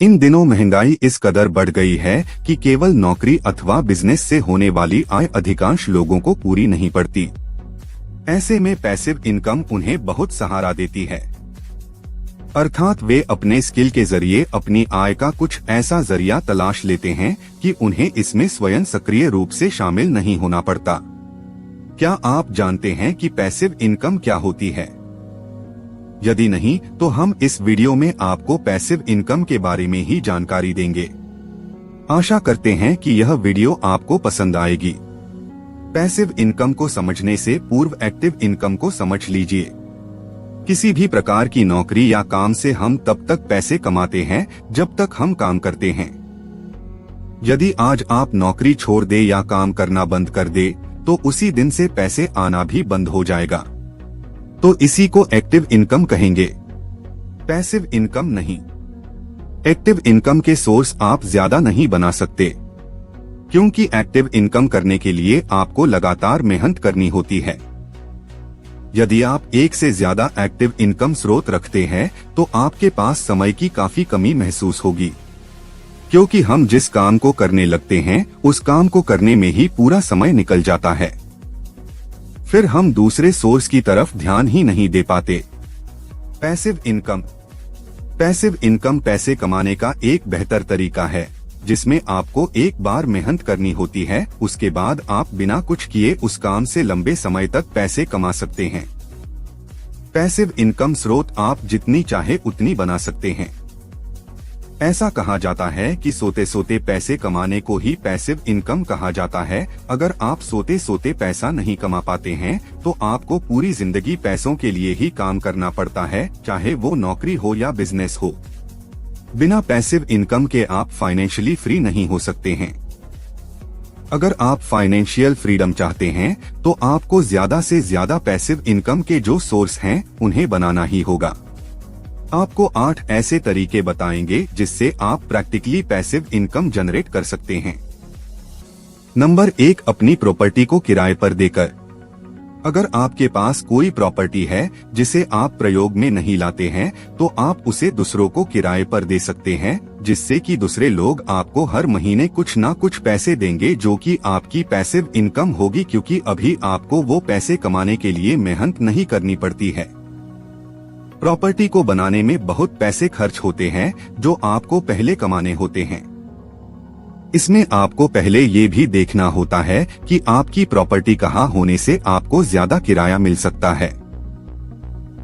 इन दिनों महंगाई इस कदर बढ़ गई है कि केवल नौकरी अथवा बिजनेस से होने वाली आय अधिकांश लोगों को पूरी नहीं पड़ती। ऐसे में पैसिव इनकम उन्हें बहुत सहारा देती है, अर्थात वे अपने स्किल के जरिए अपनी आय का कुछ ऐसा जरिया तलाश लेते हैं कि उन्हें इसमें स्वयं सक्रिय रूप से शामिल नहीं होना पड़ता। क्या आप जानते हैं कि पैसिव इनकम क्या होती है? यदि नहीं तो हम इस वीडियो में आपको पैसिव इनकम के बारे में ही जानकारी देंगे। आशा करते हैं कि यह वीडियो आपको पसंद आएगी। पैसिव इनकम को समझने से पूर्व एक्टिव इनकम को समझ लीजिए। किसी भी प्रकार की नौकरी या काम से हम तब तक पैसे कमाते हैं जब तक हम काम करते हैं। यदि आज आप नौकरी छोड़ दे या काम करना बंद कर दे तो उसी दिन से पैसे आना भी बंद हो जाएगा। तो इसी को एक्टिव इनकम कहेंगे, पैसिव इनकम नहीं। एक्टिव इनकम के सोर्स आप ज्यादा नहीं बना सकते, क्योंकि एक्टिव इनकम करने के लिए आपको लगातार मेहनत करनी होती है। यदि आप एक से ज्यादा एक्टिव इनकम स्रोत रखते हैं तो आपके पास समय की काफी कमी महसूस होगी, क्योंकि हम जिस काम को करने लगते हैं उस काम को करने में ही पूरा समय निकल जाता है। फिर हम दूसरे सोर्स की तरफ ध्यान ही नहीं दे पाते। पैसिव इनकम पैसे कमाने का एक बेहतर तरीका है, जिसमें आपको एक बार मेहनत करनी होती है, उसके बाद आप बिना कुछ किए उस काम से लंबे समय तक पैसे कमा सकते हैं। पैसिव इनकम स्रोत आप जितनी चाहे उतनी बना सकते हैं। ऐसा कहा जाता है कि सोते सोते पैसे कमाने को ही पैसिव इनकम कहा जाता है। अगर आप सोते सोते पैसा नहीं कमा पाते हैं तो आपको पूरी जिंदगी पैसों के लिए ही काम करना पड़ता है, चाहे वो नौकरी हो या बिजनेस हो। बिना पैसिव इनकम के आप फाइनेंशियली फ्री नहीं हो सकते हैं। अगर आप फाइनेंशियल फ्रीडम चाहते हैं तो आपको ज्यादा से ज्यादा पैसिव इनकम के जो सोर्स हैं उन्हें बनाना ही होगा। आपको 8 ऐसे तरीके बताएंगे जिससे आप प्रैक्टिकली पैसिव इनकम जनरेट कर सकते हैं। नंबर 1, अपनी प्रॉपर्टी को किराए पर देकर। अगर आपके पास कोई प्रॉपर्टी है जिसे आप प्रयोग में नहीं लाते हैं तो आप उसे दूसरों को किराए पर दे सकते हैं, जिससे कि दूसरे लोग आपको हर महीने कुछ ना कुछ पैसे देंगे, जो कि आपकी पैसिव इनकम होगी, क्योंकि अभी आपको वो पैसे कमाने के लिए मेहनत नहीं करनी पड़ती है। प्रॉपर्टी को बनाने में बहुत पैसे खर्च होते हैं जो आपको पहले कमाने होते हैं। इसमें आपको पहले ये भी देखना होता है कि आपकी प्रॉपर्टी कहाँ होने से आपको ज्यादा किराया मिल सकता है।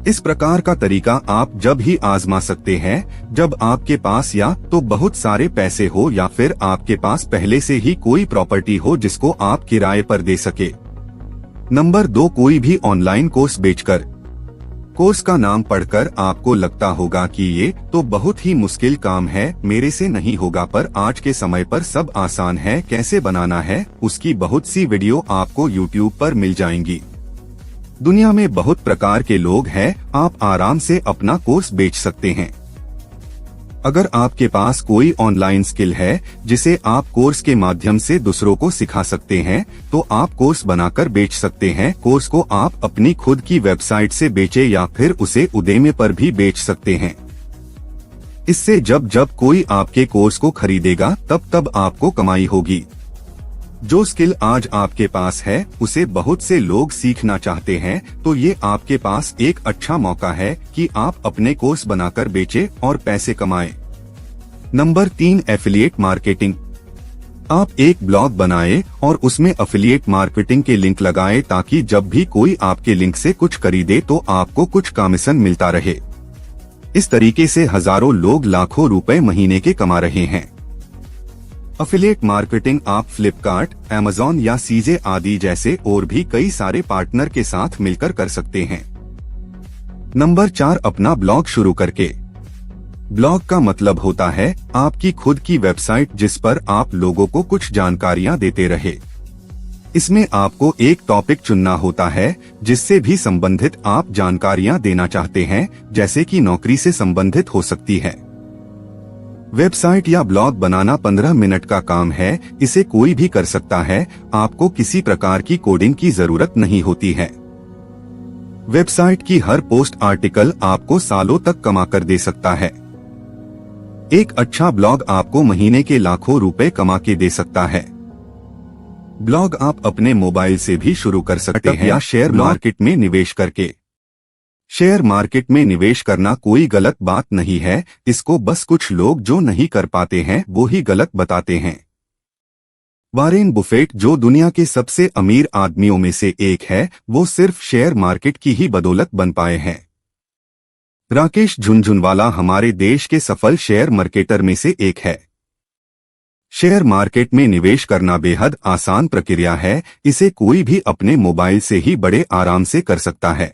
इस प्रकार का तरीका आप जब ही आजमा सकते हैं जब आपके पास या तो बहुत सारे पैसे हो या फिर आपके पास पहले से ही कोई प्रॉपर्टी हो जिसको आप किराए पर दे सके। नंबर 2, कोई भी ऑनलाइन कोर्स बेचकर। कोर्स का नाम पढ़कर आपको लगता होगा कि ये तो बहुत ही मुश्किल काम है, मेरे से नहीं होगा, पर आज के समय पर सब आसान है। कैसे बनाना है उसकी बहुत सी वीडियो आपको YouTube पर मिल जाएंगी। दुनिया में बहुत प्रकार के लोग हैं, आप आराम से अपना कोर्स बेच सकते हैं। अगर आपके पास कोई ऑनलाइन स्किल है जिसे आप कोर्स के माध्यम से दूसरों को सिखा सकते हैं तो आप कोर्स बनाकर बेच सकते हैं। कोर्स को आप अपनी खुद की वेबसाइट से बेचे या फिर उसे उदेमे पर भी बेच सकते हैं। इससे जब जब कोई आपके कोर्स को खरीदेगा तब तब आपको कमाई होगी। जो स्किल आज आपके पास है उसे बहुत से लोग सीखना चाहते हैं, तो ये आपके पास एक अच्छा मौका है कि आप अपने कोर्स बनाकर बेचें और पैसे कमाएं। Number 3, affiliate marketing. आप एक ब्लॉग बनाएं और उसमें एफिलिएट मार्केटिंग के लिंक लगाएं ताकि जब भी कोई आपके लिंक से कुछ खरीदे तो आपको कुछ कमीशन मिलता रहे। इस तरीके से हजारों लोग लाखों रुपए महीने के कमा रहे हैं। एफिलिएट मार्केटिंग आप फ्लिपकार्ट, अमेज़न या सीजे आदि जैसे और भी कई सारे पार्टनर के साथ मिलकर कर सकते हैं। नंबर 4, अपना ब्लॉग शुरू करके। ब्लॉग का मतलब होता है आपकी खुद की वेबसाइट जिस पर आप लोगों को कुछ जानकारियां देते रहे। इसमें आपको एक टॉपिक चुनना होता है जिससे भी संबंधित आप जानकारियां देना चाहते हैं, जैसे कि नौकरी से संबंधित हो सकती है। वेबसाइट या ब्लॉग बनाना 15 मिनट का काम है, इसे कोई भी कर सकता है, आपको किसी प्रकार की कोडिंग की जरूरत नहीं होती है। वेबसाइट की हर पोस्ट आर्टिकल आपको सालों तक कमा कर दे सकता है। एक अच्छा ब्लॉग आपको महीने के लाखों रुपए कमा के दे सकता है। ब्लॉग आप अपने मोबाइल से भी शुरू कर सकते हैं या शेयर मार्केट में निवेश करके। शेयर मार्केट में निवेश करना कोई गलत बात नहीं है, इसको बस कुछ लोग जो नहीं कर पाते हैं वो ही गलत बताते हैं। वॉरेन बुफेट जो दुनिया के सबसे अमीर आदमियों में से एक है, वो सिर्फ शेयर मार्केट की ही बदौलत बन पाए हैं। राकेश झुनझुनवाला हमारे देश के सफल शेयर मार्केटर में से एक है। शेयर मार्केट में निवेश करना बेहद आसान प्रक्रिया है, इसे कोई भी अपने मोबाइल से ही बड़े आराम से कर सकता है।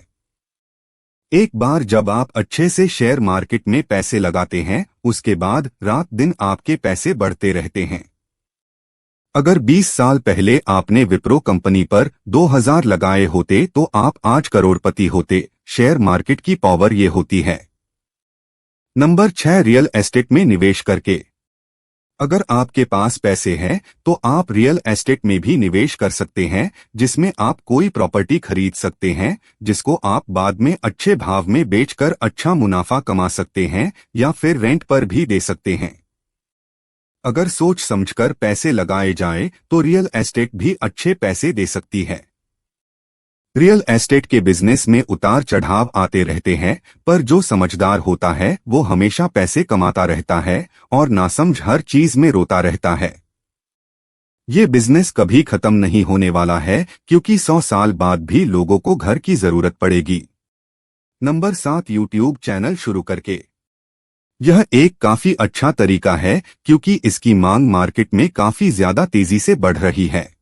एक बार जब आप अच्छे से शेयर मार्केट में पैसे लगाते हैं, उसके बाद रात दिन आपके पैसे बढ़ते रहते हैं। अगर 20 साल पहले आपने विप्रो कंपनी पर 2000 लगाए होते तो आप आज करोड़पति होते। शेयर मार्केट की पावर ये होती है। नंबर 6, रियल एस्टेट में निवेश करके। अगर आपके पास पैसे हैं तो आप रियल एस्टेट में भी निवेश कर सकते हैं, जिसमें आप कोई प्रॉपर्टी खरीद सकते हैं जिसको आप बाद में अच्छे भाव में बेचकर अच्छा मुनाफा कमा सकते हैं या फिर रेंट पर भी दे सकते हैं। अगर सोच समझकर पैसे लगाए जाएं तो रियल एस्टेट भी अच्छे पैसे दे सकती है। रियल एस्टेट के बिजनेस में उतार चढ़ाव आते रहते हैं, पर जो समझदार होता है वो हमेशा पैसे कमाता रहता है और नासमझ हर चीज में रोता रहता है। ये बिजनेस कभी खत्म नहीं होने वाला है, क्योंकि 100 साल बाद भी लोगों को घर की जरूरत पड़ेगी। नंबर 7, यूट्यूब चैनल शुरू करके। यह एक काफी अच्छा तरीका है, क्योंकि इसकी मांग मार्केट में काफी ज्यादा तेजी से बढ़ रही है।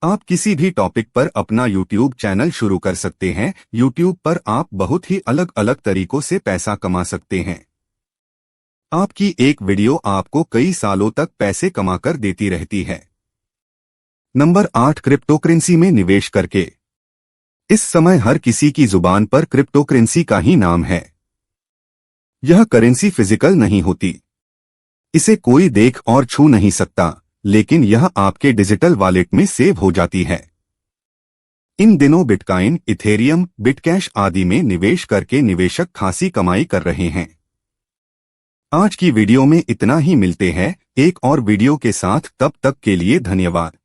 आप किसी भी टॉपिक पर अपना यूट्यूब चैनल शुरू कर सकते हैं। यूट्यूब पर आप बहुत ही अलग अलग तरीकों से पैसा कमा सकते हैं। आपकी एक वीडियो आपको कई सालों तक पैसे कमाकर देती रहती है। नंबर 8, क्रिप्टोकरेंसी में निवेश करके। इस समय हर किसी की जुबान पर क्रिप्टोकरेंसी का ही नाम है। यह करेंसी फिजिकल नहीं होती, इसे कोई देख और छू नहीं सकता, लेकिन यह आपके डिजिटल वॉलेट में सेव हो जाती है। इन दिनों बिटकॉइन, इथेरियम, बिटकैश आदि में निवेश करके निवेशक खासी कमाई कर रहे हैं। आज की वीडियो में इतना ही। मिलते हैं एक और वीडियो के साथ, तब तक के लिए धन्यवाद।